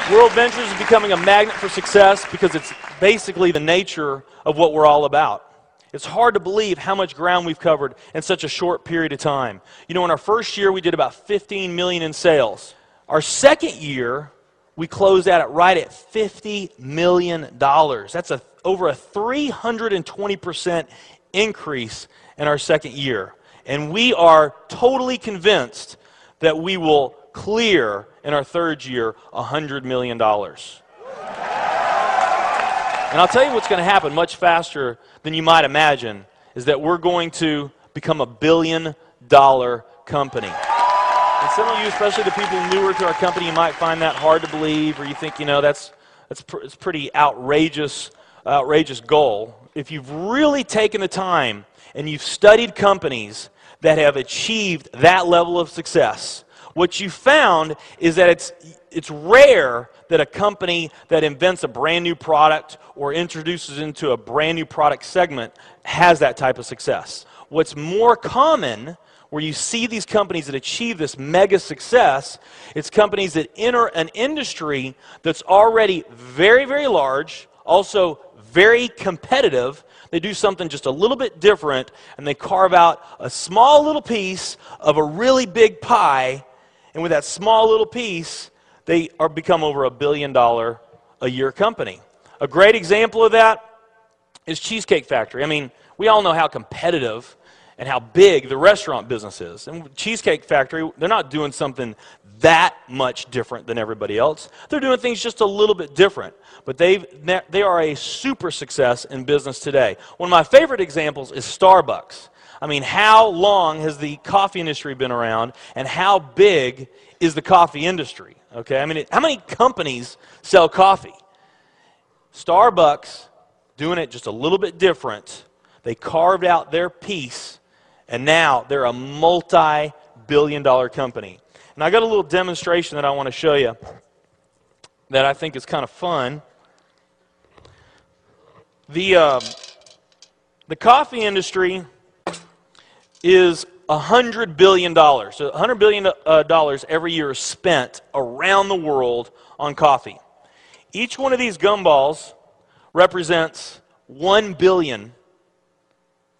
Worldventures is becoming a magnet for success because it's basically the nature of what we're all about. It's hard to believe how much ground we've covered in such a short period of time. You know, in our first year, we did about 15 million in sales. Our second year, we closed out right at $50 million. That's over a 320% increase in our second year. And we are totally convinced that we will clear in our third year $100 million. And I'll tell you what's going to happen much faster than you might imagine is that we're going to become a billion-dollar company. And some of you, especially the people newer to our company, you might find that hard to believe, or you think, you know, it's pretty outrageous goal. If you've really taken the time and you've studied companies that have achieved that level of success, what you found is that it's rare that a company that invents a brand new product or introduces into a brand new product segment has that type of success. What's more common, where you see these companies that achieve this mega success, it's companies that enter an industry that's already very, very large, also very competitive. They do something just a little bit different, and they carve out a small little piece of a really big pie. And with that small little piece, they become over $1 billion a year company. A great example of that is Cheesecake Factory. I mean, we all know how competitive and how big the restaurant business is. And Cheesecake Factory, they're not doing something that much different than everybody else. They're doing things just a little bit different. But they are a super success in business today. One of my favorite examples is Starbucks. I mean, how long has the coffee industry been around, and how big is the coffee industry? Okay, I mean, how many companies sell coffee? Starbucks, doing it just a little bit different, they carved out their piece, and now they're a multi-billion-dollar company. And I got a little demonstration that I want to show you that I think is kind of fun. The coffee industry is $100 billion. So $100 billion every year is spent around the world on coffee. Each one of these gumballs represents $1 billion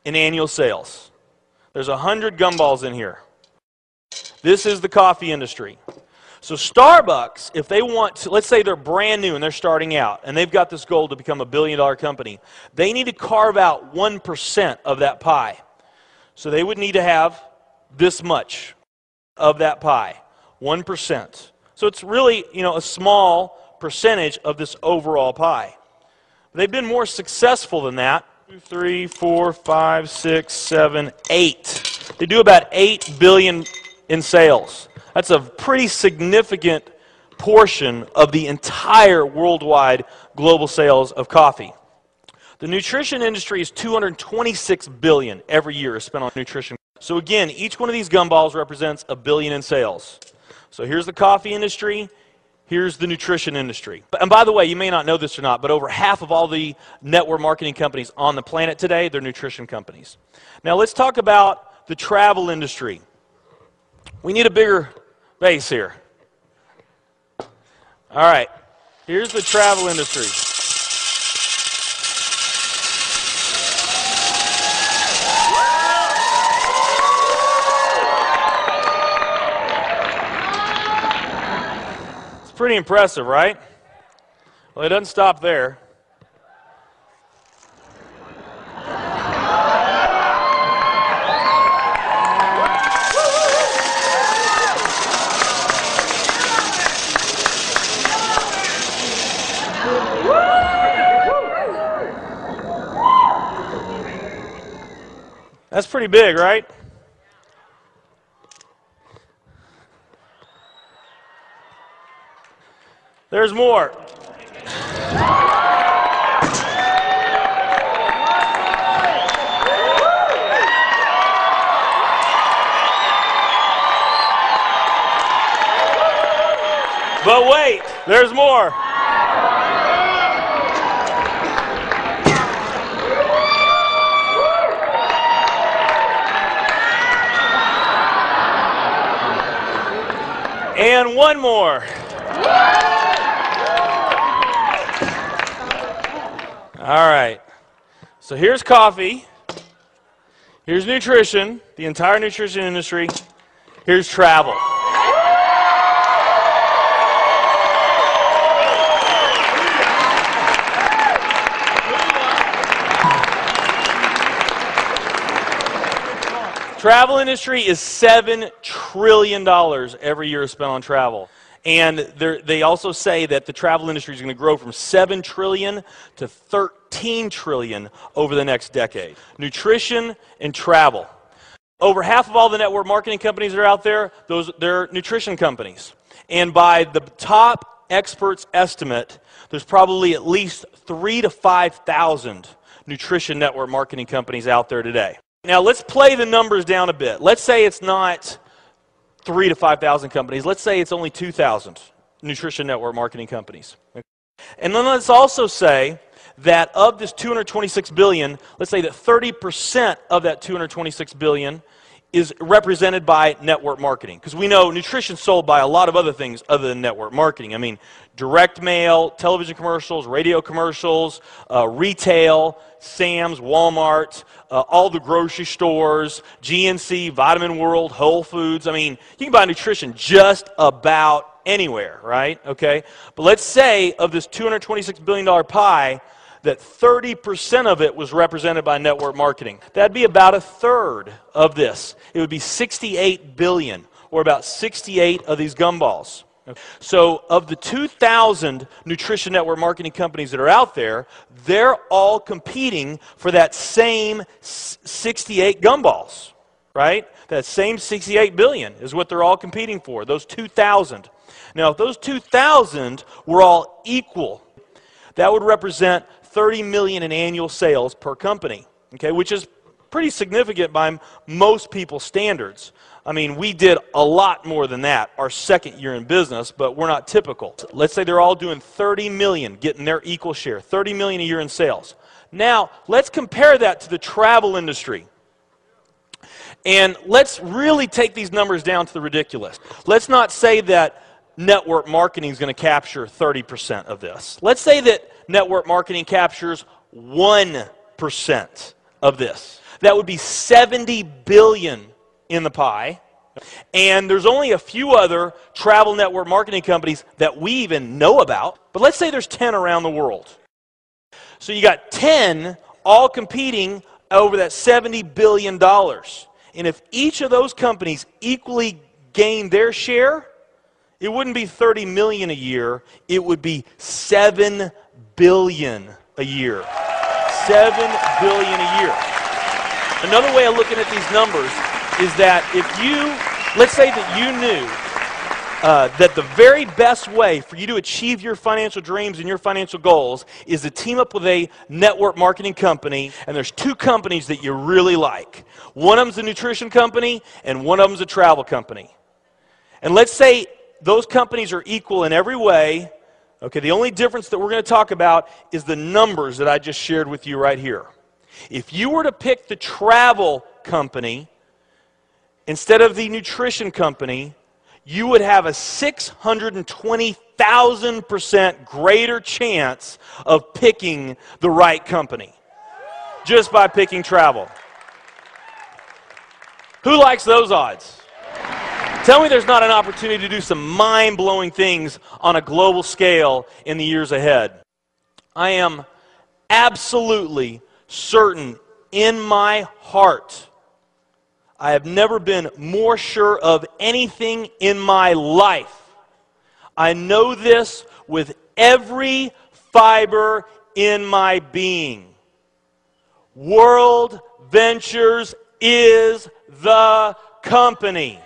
in annual sales. There's 100 gumballs in here. This is the coffee industry. So Starbucks, if they want to, let's say they're brand new and they're starting out, and they've got this goal to become a billion-dollar company, they need to carve out 1% of that pie. So they would need to have this much of that pie, 1%. So it's really, you know, a small percentage of this overall pie. They've been more successful than that. 2, 3, 4, 5, 6, 7, 8. They do about $8 billion in sales. That's a pretty significant portion of the entire worldwide global sales of coffee. The nutrition industry is $226 billion every year is spent on nutrition. So again, each one of these gumballs represents $1 billion in sales. So here's the coffee industry, here's the nutrition industry. And by the way, you may not know this or not, but over half of all the network marketing companies on the planet today, they're nutrition companies. Now let's talk about the travel industry. We need a bigger base here. All right, here's the travel industry. Pretty impressive, right? Well, it doesn't stop there. That's pretty big, right? There's more. But wait, there's more. And one more. All right. So here's coffee. Here's nutrition, the entire nutrition industry. Here's travel. Travel industry is $7 trillion every year spent on travel. And they also say that the travel industry is going to grow from $7 trillion to $13 trillion over the next decade. Nutrition and travel. Over half of all the network marketing companies that are out there, they're nutrition companies. And by the top experts' estimate, there's probably at least 3,000 to 5,000 nutrition network marketing companies out there today. Now let's play the numbers down a bit. Let's say it's not 3,000 to 5,000 companies. Let's say it's only 2,000 nutrition network marketing companies. And then let's also say that of this $226 billion, let's say that 30% of that $226 billion is represented by network marketing. Because we know nutrition's sold by a lot of other things other than network marketing. I mean, direct mail, television commercials, radio commercials, retail, Sam's, Walmart, all the grocery stores, GNC, Vitamin World, Whole Foods. I mean, you can buy nutrition just about anywhere, right? Okay? But let's say of this $226 billion pie, that 30% of it was represented by network marketing. That'd be about a third of this. It would be 68 billion, or about 68 of these gumballs. So of the 2,000 nutrition network marketing companies that are out there, they're all competing for that same 68 gumballs, right? That same 68 billion is what they're all competing for, those 2,000. Now, if those 2,000 were all equal, that would represent 30 million in annual sales per company, okay, which is pretty significant by most people's standards. I mean, we did a lot more than that our second year in business, but we're not typical. Let's say they're all doing 30 million, getting their equal share, 30 million a year in sales. Now, let's compare that to the travel industry. And let's really take these numbers down to the ridiculous. Let's not say that network marketing is going to capture 30% of this. Let's say that network marketing captures 1% of this. That would be 70 billion in the pie. And there's only a few other travel network marketing companies that we even know about. But let's say there's 10 around the world. So you got 10 all competing over that $70 billion. And if each of those companies equally gain their share, it wouldn't be 30 million a year, it would be 7 billion a year. 7 billion a year. Another way of looking at these numbers is that if you, let's say that you knew that the very best way for you to achieve your financial dreams and your financial goals is to team up with a network marketing company, and there's two companies that you really like. One of them's a nutrition company, and one of them's a travel company. And let's say those companies are equal in every way. Okay, the only difference that we're going to talk about is the numbers that I just shared with you right here. If you were to pick the travel company instead of the nutrition company, you would have a 620,000% greater chance of picking the right company just by picking travel. Who likes those odds? Tell me there's not an opportunity to do some mind-blowing things on a global scale in the years ahead. I am absolutely certain in my heart, I have never been more sure of anything in my life. I know this with every fiber in my being. Worldventures is the company.